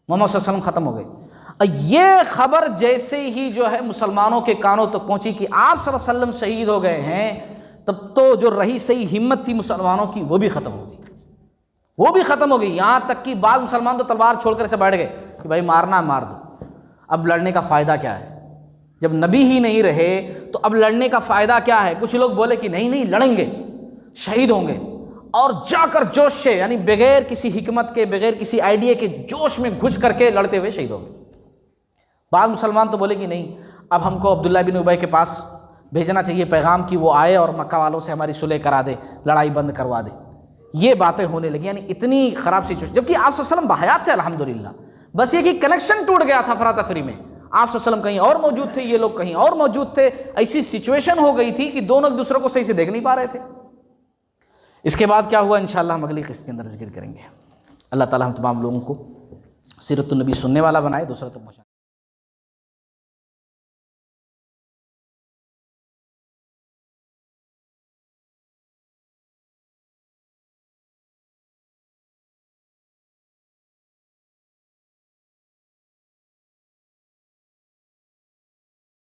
محمد صلی اللہ علیہ وسلم ختم ہو گئے۔ یہ خبر جیسے ہی جو ہے مسلمانوں کے کانوں تک پہنچی کہ آپ صلی اللہ علیہ وسلم شہید ہو گئے ہیں، تب تو جو رہی صحیح ہمت تھی مسلمانوں کی وہ بھی ختم ہو گئی، وہ بھی ختم ہو گئی، یہاں تک کہ بعض مسلمان تو تلوار چھوڑ کر ایسے بیٹھ گئے کہ بھائی مارنا مار دو، اب لڑنے کا فائدہ کیا ہے، جب نبی ہی نہیں رہے تو اب لڑنے کا فائدہ کیا ہے۔ کچھ لوگ بولے کہ نہیں لڑیں گے، شہید ہوں گے، اور جا کر جوش سے، یعنی بغیر کسی حکمت کے، بغیر کسی آئیڈیا کے، جوش میں گھس کر کے لڑتے ہوئے شہید ہو گئے۔ بعض مسلمان تو بولے کہ نہیں، اب ہم کو عبداللہ بن ابی کے پاس بھیجنا چاہیے پیغام کہ وہ آئے اور مکہ والوں سے ہماری صلح کرا دے، لڑائی بند کروا دے۔ یہ باتیں ہونے لگی، یعنی اتنی خراب سچویشن، جبکہ آپ صلی اللہ علیہ وسلم بحیات تھے الحمدللہ، بس یہ کہ کنیکشن ٹوٹ گیا تھا افراتفری میں، آپ صلی اللہ علیہ وسلم کہیں اور موجود تھے، یہ لوگ کہیں اور موجود تھے، ایسی سچویشن ہو گئی تھی کہ دونوں ایک دوسرے کو صحیح سے دیکھ نہیں پا رہے تھے۔ اس کے بعد کیا ہوا انشاءاللہ ہم اگلی قسط کے اندر ذکر کریں گے۔ اللہ تعالی ہم تمام لوگوں کو سیرت النبی سننے والا بنائے، دوسروں تک پہنچائے۔